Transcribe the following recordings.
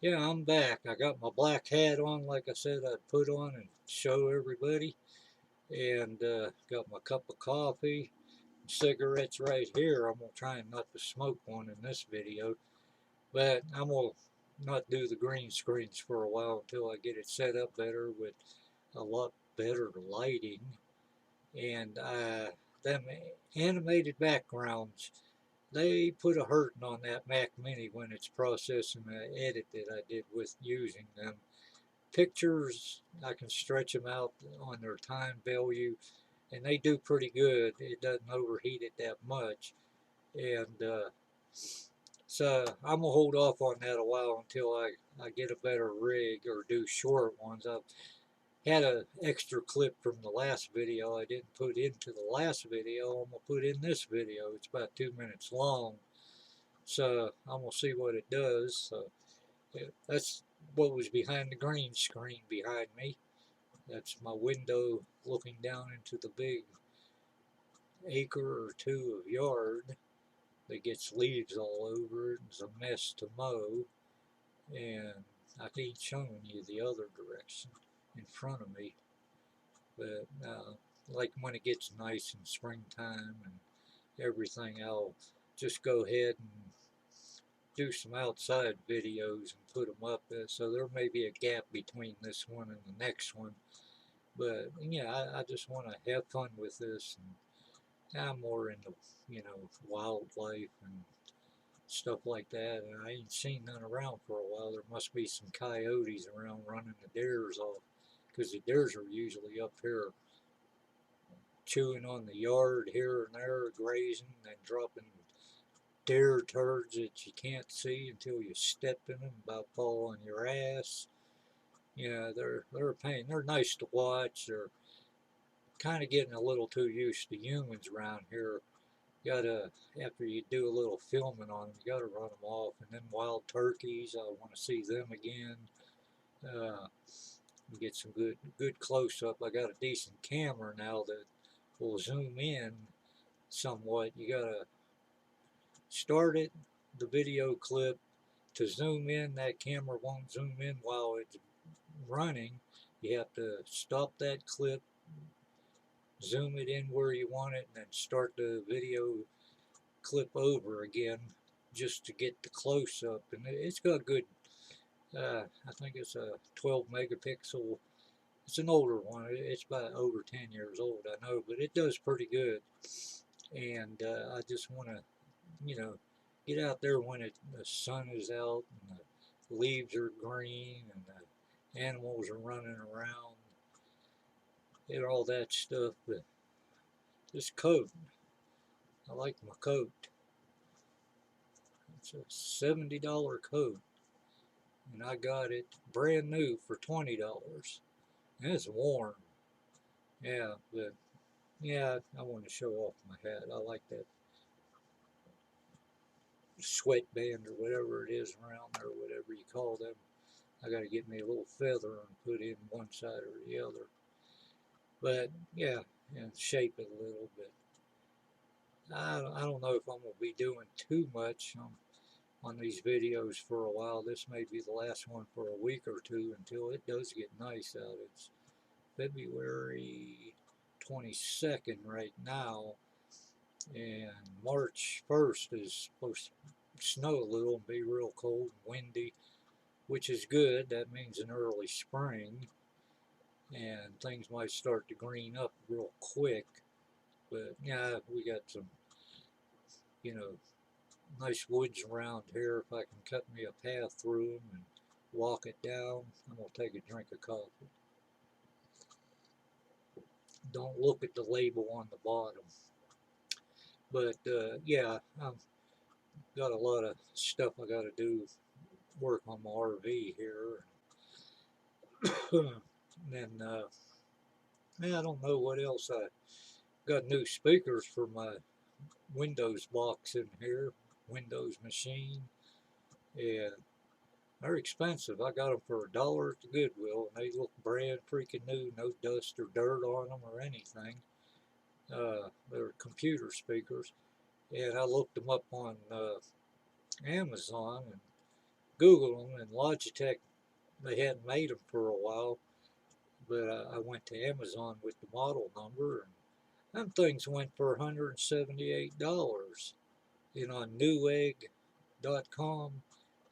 Yeah, I'm back. I got my black hat on, like I said I'd put on and show everybody. And got my cup of coffee, cigarettes right here. I'm going to try not to smoke one in this video. But I'm going to not do the green screens for a while until I get it set up better with a lot better lighting. And them animated backgrounds, they put a hurting on that Mac Mini when it's processing the edit that I did with using them. Pictures, I can stretch them out on their time value, and they do pretty good. It doesn't overheat it that much, and so I'm gonna hold off on that a while until I get a better rig or do short ones. I've had an extra clip from the last video I didn't put into the last video. I'm gonna put in this video. It's about 2 minutes long, so I'm gonna see what it does. So that's what was behind the green screen behind me. That's my window looking down into the big acre or two of yard that gets leaves all over it. It's a mess to mow. And I ain't showing you the other direction in front of me. But like when it gets nice in springtime and everything, I'll just go ahead and do some outside videos and put them up. So there may be a gap between this one and the next one. But yeah, I just want to have fun with this. And I'm more into, wildlife and stuff like that. And I ain't seen none around for a while. There must be some coyotes around running the deers off, because the deers are usually up here chewing on the yard here and there, grazing and dropping deer turds that you can't see until you step in them, about fall on your ass. Yeah, they're a pain. They're nice to watch. They're kind of getting a little too used to humans around here. Gotta, after you do a little filming on them, you gotta run them off. And then wild turkeys, I want to see them again. Uh, get some good close up. I got a decent camera now that will zoom in somewhat. You gotta start it, the video clip, to zoom in. That camera won't zoom in while it's running. You have to stop that clip, zoom it in where you want it, and then start the video clip over again just to get the close up. And it's got good, I think it's a 12 megapixel. It's an older one. It's about over 10 years old, I know, but it does pretty good. And I just want to, you know, get out there when the sun is out and the leaves are green and the animals are running around and all that stuff. But this coat, I like my coat. It's a $70 coat, and I got it brand new for $20. And it's warm. Yeah, but yeah, I want to show off my hat. I like that sweatband or whatever it is around there, whatever you call them. I got to get me a little feather and put in one side or the other. But yeah, and shape it a little bit. I don't know if I'm going to be doing too much on these videos for a while. This may be the last one for a week or two until it does get nice out. It's February 22nd right now, and March 1st is supposed to snow a little and be real cold and windy, which is good. That means an early spring, and things might start to green up real quick. But yeah, we got some, you know, nice woods around here. If I can cut me a path through them and walk it down, I'm going to take a drink of coffee. Don't look at the label on the bottom. But yeah, I've got a lot of stuff I got to do, work on my RV here. And then, I don't know what else. I got new speakers for my Windows box in here, Windows machine. And they're expensive. I got them for $1 at the Goodwill, and they look brand freaking new, no dust or dirt on them or anything. They're computer speakers, and I looked them up on Amazon, and Googled them, and Logitech, they hadn't made them for a while, but I went to Amazon with the model number, and them things went for $178. And on Newegg.com,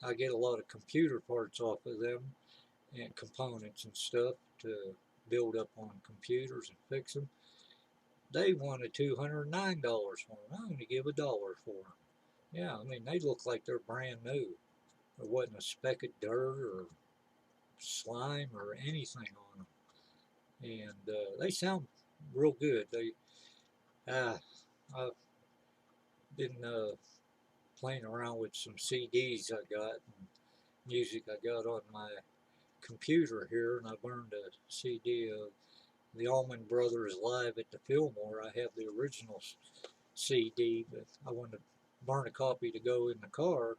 I get a lot of computer parts off of them and components and stuff to build up on computers and fix them. They wanted $209 for them. I only give $1 for them. Yeah, I mean, they look like they're brand new. There wasn't a speck of dirt or slime or anything on them. And they sound real good. I've been playing around with some CDs I got and music I got on my computer here, and I burned a CD of the Allman Brothers live at the Fillmore. I have the original CD, but I wanted to burn a copy to go in the car,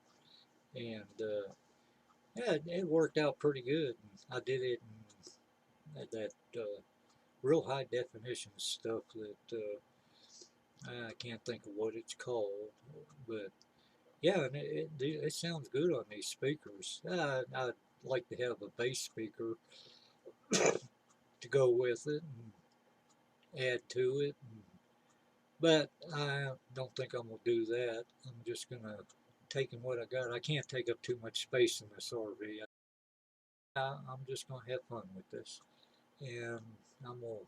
and yeah, it worked out pretty good. I did it in that real high definition stuff that I can't think of what it's called, but yeah, and it sounds good on these speakers. I'd like to have a bass speaker to go with it and add to it, but I don't think I'm gonna do that. I'm just gonna taking what I got. I can't take up too much space in this RV. I'm just gonna have fun with this, and I'm gonna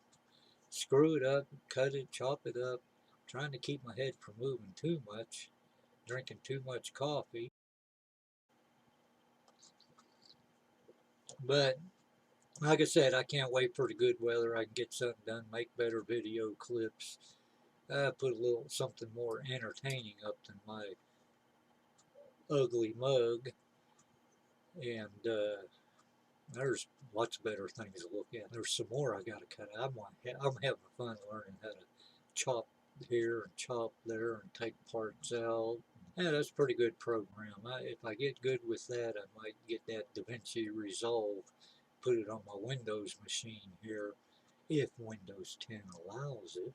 screw it up, cut it, chop it up, trying to keep my head from moving too much, drinking too much coffee. But like I said, I can't wait for the good weather. I can get something done, make better video clips, put a little something more entertaining up than my ugly mug. And there's lots better things to look at. There's some more I got to cut out. I'm having fun learning how to chop here and chop there and take parts out. Yeah, that's a pretty good program. If I get good with that, I might get that DaVinci Resolve, put it on my Windows machine here, if Windows 10 allows it,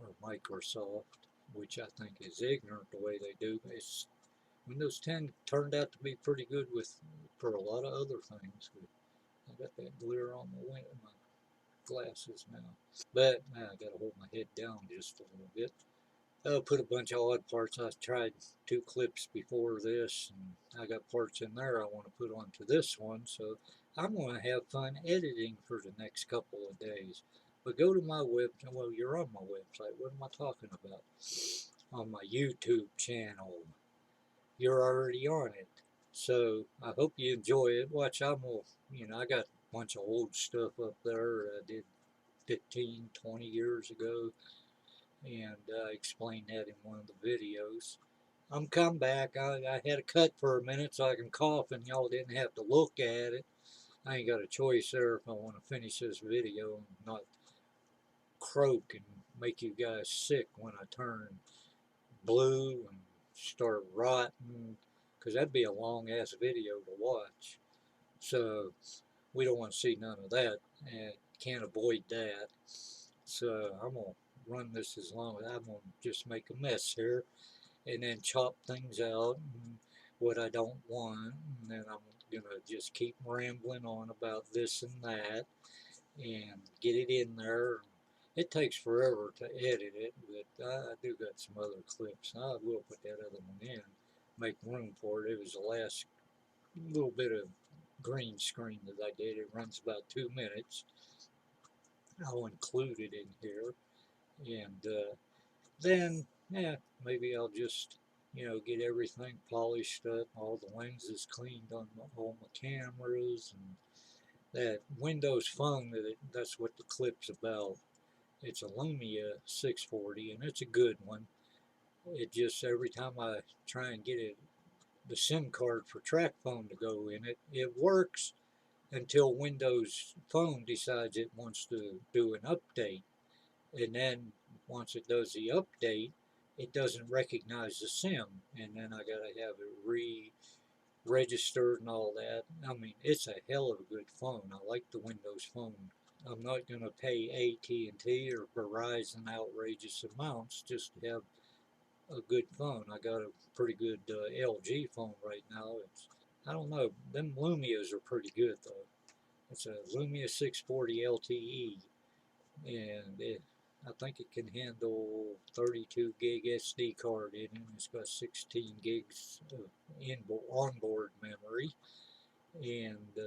or Microsoft, which I think is ignorant the way they do. Windows 10 turned out to be pretty good for a lot of other things. I got that glare on my glasses now. But I got to hold my head down just a little bit. I put a bunch of odd parts. I tried 2 clips before this, and I got parts in there I want to put onto this one. So I'm going to have fun editing for the next couple of days. But go to my website. Well, you're on my website. What am I talking about? On my YouTube channel. You're already on it. So I hope you enjoy it. Watch, I got a bunch of old stuff up there I did 15, 20 years ago, and I explained that in one of the videos. I'm come back. I had a cut for a minute so I can cough and y'all didn't have to look at it. I ain't got a choice there if I want to finish this video and not croak and make you guys sick when I turn blue and start rotting, because that'd be a long ass video to watch. So we don't want to see none of that, and can't avoid that. So I'm gonna run this as long as I'm gonna just make a mess here, and then chop things out and what I don't want, and then I'm gonna just keep rambling on about this and that, and get it in there. It takes forever to edit it, but I do got some other clips. I will put that other one in, make room for it. It was the last little bit of green screen that I did. It runs about 2 minutes. I'll include it in here, and then yeah, maybe I'll just get everything polished up, all the lenses cleaned on all my cameras, and that Windows Phone. That's what the clip's about. It's a Lumia 640, and it's a good one. It just every time I try and get the SIM card for TracFone to go in it, it works until Windows Phone decides it wants to do an update. And then once it does the update, it doesn't recognize the SIM. And then I got to have it re-registered and all that. I mean, it's a hell of a good phone. I like the Windows Phone. I'm not going to pay AT&T or Verizon outrageous amounts just to have a good phone. I got a pretty good LG phone right now. It's I don't know. Them Lumias are pretty good though. It's a Lumia 640 LTE, and I think it can handle 32 gig SD card in it. It's got 16 gigs of onboard memory, and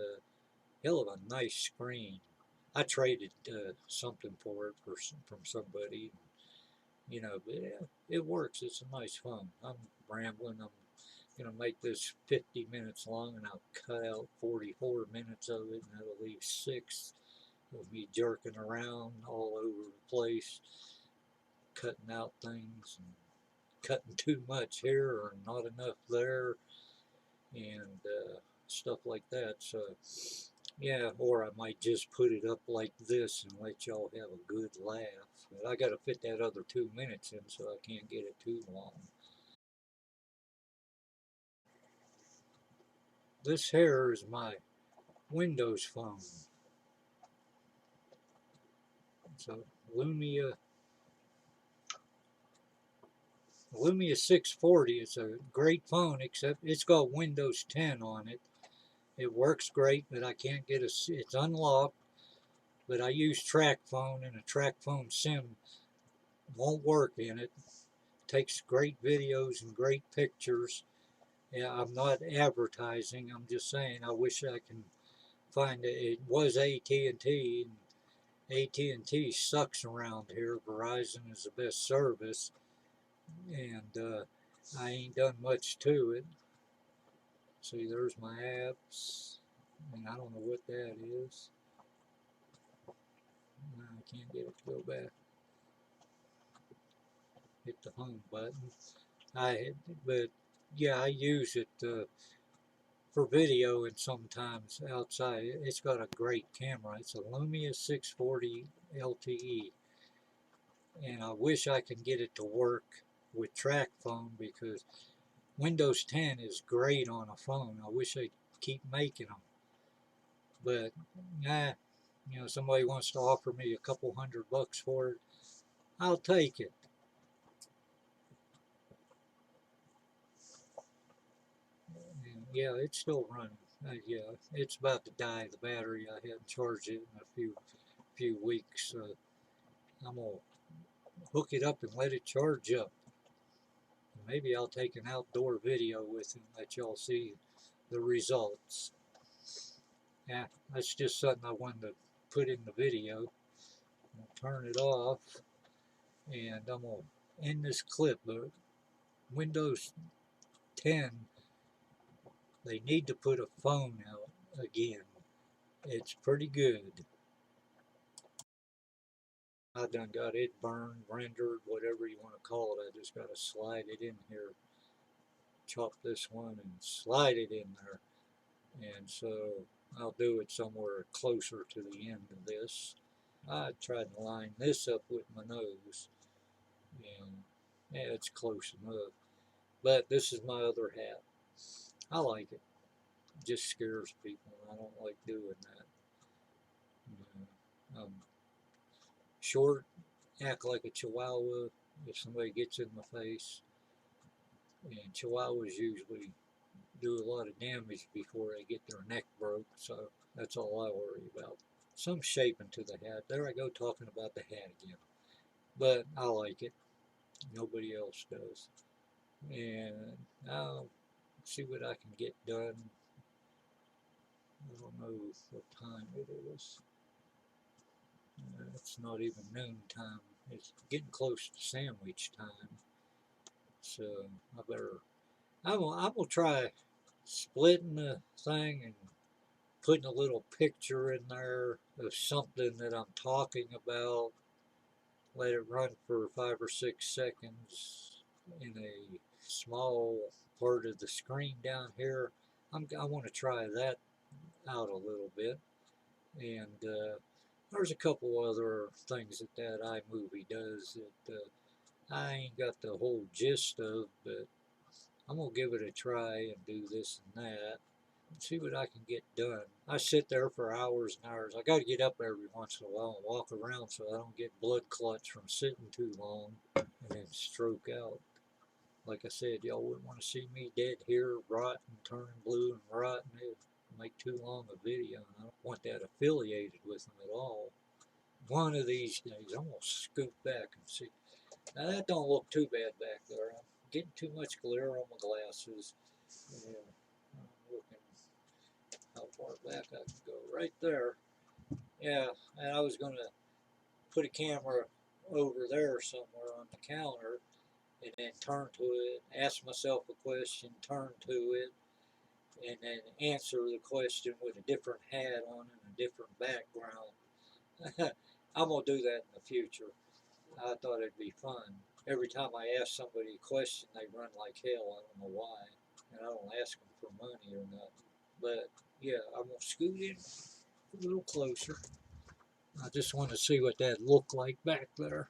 hell of a nice screen. I traded something for it from somebody. You know, but yeah, it works. It's a nice phone. I'm rambling. I'm gonna make this 50 minutes long, and I'll cut out 44 minutes of it, and that'll leave 6 of me jerking around all over the place, cutting out things and cutting too much here or not enough there, and stuff like that. So yeah, or I might just put it up like this and let y'all have a good laugh. But I got to fit that other 2 minutes in, so I can't get it too long. This here is my Windows phone. So Lumia Lumia 640 is a great phone, except it's got Windows 10 on it. It works great, but I can't get it's unlocked. But I use TrackPhone, and a TrackPhone SIM won't work in it. Takes great videos and great pictures. Yeah, I'm not advertising. I'm just saying I wish I can find it. It was AT&T, and AT&T sucks around here. Verizon is the best service, and I ain't done much to it. See, there's my apps, and I don't know what that is. No, I can't get it to go back. Hit the home button. But yeah, I use it for video and sometimes outside. It's got a great camera. It's a Lumia 640 LTE, and I wish I could get it to work with TrackPhone because Windows 10 is great on a phone. I wish they'd keep making them, but nah, somebody wants to offer me a couple $100 for it, I'll take it. And yeah, it's still running. Yeah, it's about to die. The battery, I hadn't charged it in a few weeks. I'm gonna hook it up and let it charge up. And maybe I'll take an outdoor video with it and let y'all see the results. Yeah, that's just something I wanted to put in the video. I'll turn it off, and I'm gonna end this clip. But Windows 10, they need to put a phone out again. It's pretty good. I done got it burned, rendered, whatever you want to call it. I just got to slide it in here, chop this one and slide it in there. And so I'll do it somewhere closer to the end of this. I tried to line this up with my nose, and yeah, it's close enough. But this is my other hat. I like it. It just scares people. I don't like doing that. Short, act like a chihuahua if somebody gets in my face. And chihuahuas usually do a lot of damage before they get their neck broke, so that's all I worry about. Some shaping to the hat. There I go talking about the hat again. But I like it. Nobody else does. And I'll see what I can get done. I don't know what time it is. It's not even noon time. It's getting close to sandwich time. So I better. I'm gonna try splitting the thing and putting a little picture in there of something that I'm talking about. Let it run for 5 or 6 seconds in a small part of the screen down here. I want to try that out a little bit. And there's a couple other things that iMovie does that I ain't got the whole gist of, but I'm going to give it a try and do this and that. See what I can get done. I sit there for hours and hours. I got to get up every once in a while and walk around so I don't get blood clots from sitting too long and then stroke out. Like I said, y'all wouldn't want to see me dead here, rotting, turning blue and rotting. It would make too long a video, and I don't want that affiliated with them at all. One of these days, I'm going to scoot back and see. Now, that don't look too bad back there. I'm getting too much glare on my glasses. Yeah, I'm looking how far back I can go. Right there. Yeah, and I was going to put a camera over there somewhere on the counter and then turn to it, ask myself a question, turn to it, and then answer the question with a different hat on and a different background. I'm going to do that in the future. I thought it'd be fun. Every time I ask somebody a question, they run like hell. I don't know why. And I don't ask them for money or nothing. But yeah, I'm going to scoot in a little closer. I just want to see what that looked like back there.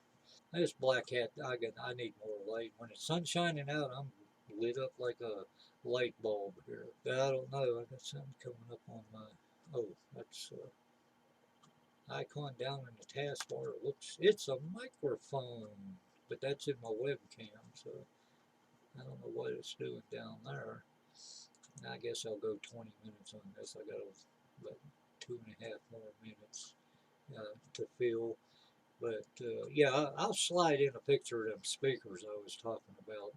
This black hat, I need more light. When the sun's shining out, I'm lit up like a light bulb here. I don't know. I got something coming up on my. Oh, that's icon down in the taskbar. It's a microphone, but that's in my webcam, so I don't know what it's doing down there. I guess I'll go 20 minutes on this. I got about 2.5 more minutes to fill. But yeah, I'll slide in a picture of them speakers I was talking about.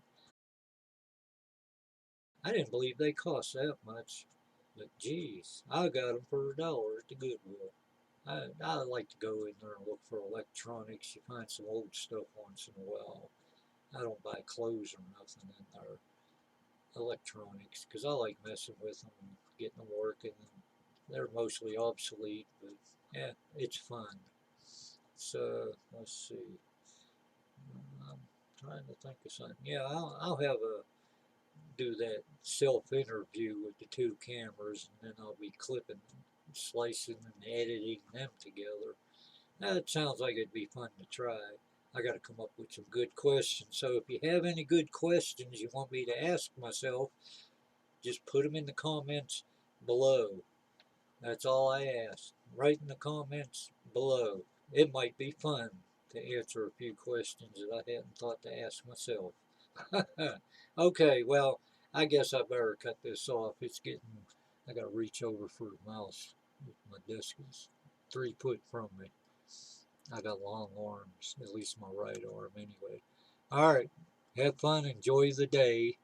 I didn't believe they cost that much, but geez, I got them for $1 at the Goodwill. I like to go in there and look for electronics. You find some old stuff once in a while. I don't buy clothes or nothing in there. Electronics, because I like messing with them and getting them working. They're mostly obsolete, but yeah, it's fun. So let's see. I'm trying to think of something. Yeah, I'll have a do that self interview with the two cameras, and then I'll be clipping, slicing, and editing them together. That sounds like it'd be fun to try. I got to come up with some good questions. So if you have any good questions you want me to ask myself, just put them in the comments below. That's all I ask. Write in the comments below. It might be fun to answer a few questions that I hadn't thought to ask myself. Okay, well, I guess I better cut this off. It's getting, I gotta reach over for the mouse. My desk is 3 foot from me. I got long arms, at least my right arm anyway. All right, have fun, enjoy the day.